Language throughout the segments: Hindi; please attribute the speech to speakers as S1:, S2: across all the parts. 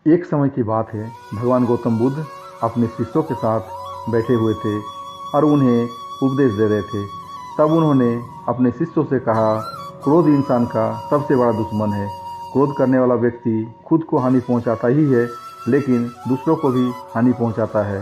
S1: एक समय की बात है, भगवान गौतम बुद्ध अपने शिष्यों के साथ बैठे हुए थे और उन्हें उपदेश दे रहे थे। तब उन्होंने अपने शिष्यों से कहा, क्रोध इंसान का सबसे बड़ा दुश्मन है। क्रोध करने वाला व्यक्ति खुद को हानि पहुंचाता ही है, लेकिन दूसरों को भी हानि पहुंचाता है।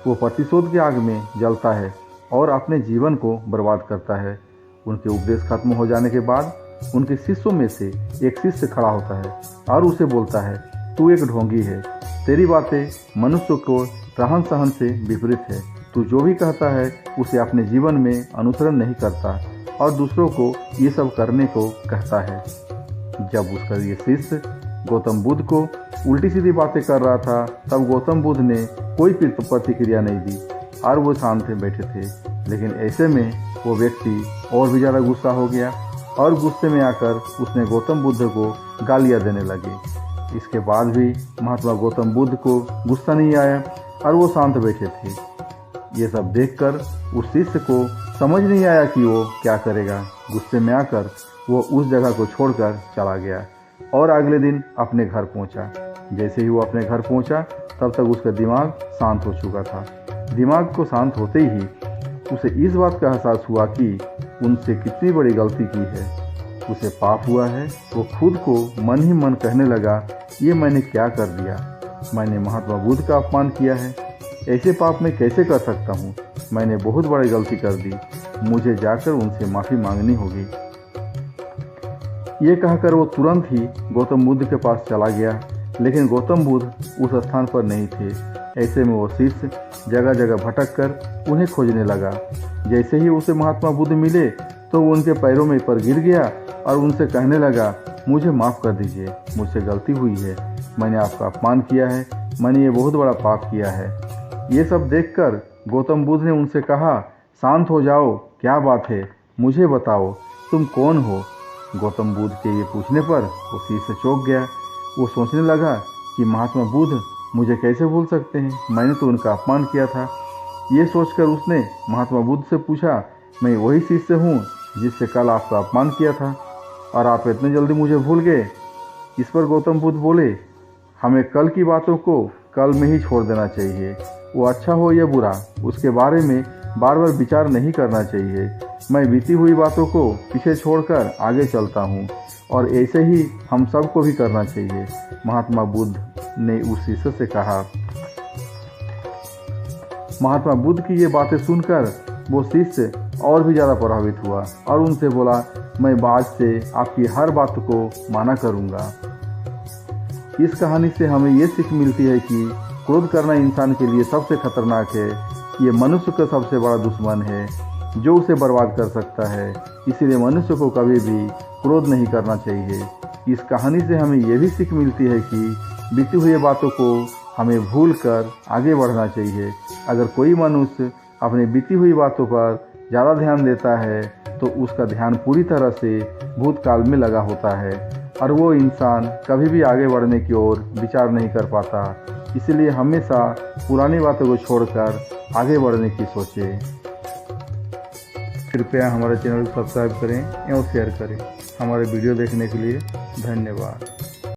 S1: वो प्रतिशोध की आग में जलता है और अपने जीवन को बर्बाद करता है। उनके उपदेश खत्म हो जाने के बाद उनके शिष्यों में से एक शिष्य खड़ा होता है और उसे बोलता है, तू एक ढोंगी है। तेरी बातें मनुष्य को रहन सहन से विपरीत है। तू जो भी कहता है उसे अपने जीवन में अनुसरण नहीं करता और दूसरों को ये सब करने को कहता है। जब उसका ये शिष्य गौतम बुद्ध को उल्टी सीधी बातें कर रहा था, तब गौतम बुद्ध ने कोई प्रतिक्रिया नहीं दी और वो शांत बैठे थे। लेकिन ऐसे में वो व्यक्ति और भी ज़्यादा गुस्सा हो गया और गुस्से में आकर उसने गौतम बुद्ध को गालियाँ देने लगे। इसके बाद भी महात्मा गौतम बुद्ध को गुस्सा नहीं आया और वो शांत बैठे थे। ये सब देखकर उस शिष्य को समझ नहीं आया कि वो क्या करेगा। गुस्से में आकर वो उस जगह को छोड़कर चला गया और अगले दिन अपने घर पहुंचा। जैसे ही वो अपने घर पहुंचा, तब तक उसका दिमाग शांत हो चुका था। दिमाग को शांत होते ही उसे इस बात का एहसास हुआ कि उनसे कितनी बड़ी गलती की है। उसे पाप हुआ है। वो खुद को मन ही मन कहने लगा, ये मैंने क्या कर दिया। मैंने महात्मा बुद्ध का अपमान किया है। ऐसे पाप मैं कैसे कर सकता हूँ। मैंने बहुत बड़ी गलती कर दी। मुझे जाकर उनसे माफ़ी मांगनी होगी। ये कहकर वो तुरंत ही गौतम बुद्ध के पास चला गया, लेकिन गौतम बुद्ध उस स्थान पर नहीं थे। ऐसे में वो शिष्य जगह जगह भटक कर उन्हें खोजने लगा। जैसे ही उसे महात्मा बुद्ध मिले तो वो उनके पैरों में पर गिर गया और उनसे कहने लगा, मुझे माफ़ कर दीजिए, मुझसे गलती हुई है। मैंने आपका अपमान किया है। मैंने ये बहुत बड़ा पाप किया है। ये सब देखकर गौतम बुद्ध ने उनसे कहा, शांत हो जाओ, क्या बात है, मुझे बताओ, तुम कौन हो। गौतम बुद्ध के ये पूछने पर वो शिष्य चौंक गया। वो सोचने लगा कि महात्मा बुद्ध मुझे कैसे भूल सकते हैं, मैंने तो उनका अपमान किया था। ये सोचकर उसने महात्मा बुद्ध से पूछा, मैं वही शिष्य हूँ जिससे कल आपका अपमान किया था और आप इतने जल्दी मुझे भूल गए। इस पर गौतम बुद्ध बोले, हमें कल की बातों को कल में ही छोड़ देना चाहिए। वो अच्छा हो या बुरा, उसके बारे में बार बार विचार नहीं करना चाहिए। मैं बीती हुई बातों को पीछे छोड़कर आगे चलता हूँ और ऐसे ही हम सबको भी करना चाहिए। महात्मा बुद्ध ने उस शिष्य से कहा। महात्मा बुद्ध की ये बातें सुनकर वो शिष्य और भी ज़्यादा प्रभावित हुआ और उनसे बोला, मैं आज से आपकी हर बात को माना करूँगा। इस कहानी से हमें ये सीख मिलती है कि क्रोध करना इंसान के लिए सबसे खतरनाक है। ये मनुष्य का सबसे बड़ा दुश्मन है जो उसे बर्बाद कर सकता है। इसीलिए मनुष्य को कभी भी क्रोध नहीं करना चाहिए। इस कहानी से हमें यह भी सीख मिलती है कि बीती हुई बातों को हमें भूल कर आगे बढ़ना चाहिए। अगर कोई मनुष्य अपनी बीती हुई बातों पर ज़्यादा ध्यान देता है तो उसका ध्यान पूरी तरह से भूतकाल में लगा होता है और वो इंसान कभी भी आगे बढ़ने की ओर विचार नहीं कर पाता। इसलिए हमेशा पुरानी बातों को छोड़कर आगे बढ़ने की सोचें। कृपया हमारे चैनल को सब्सक्राइब करें एवं शेयर करें। हमारे वीडियो देखने के लिए धन्यवाद।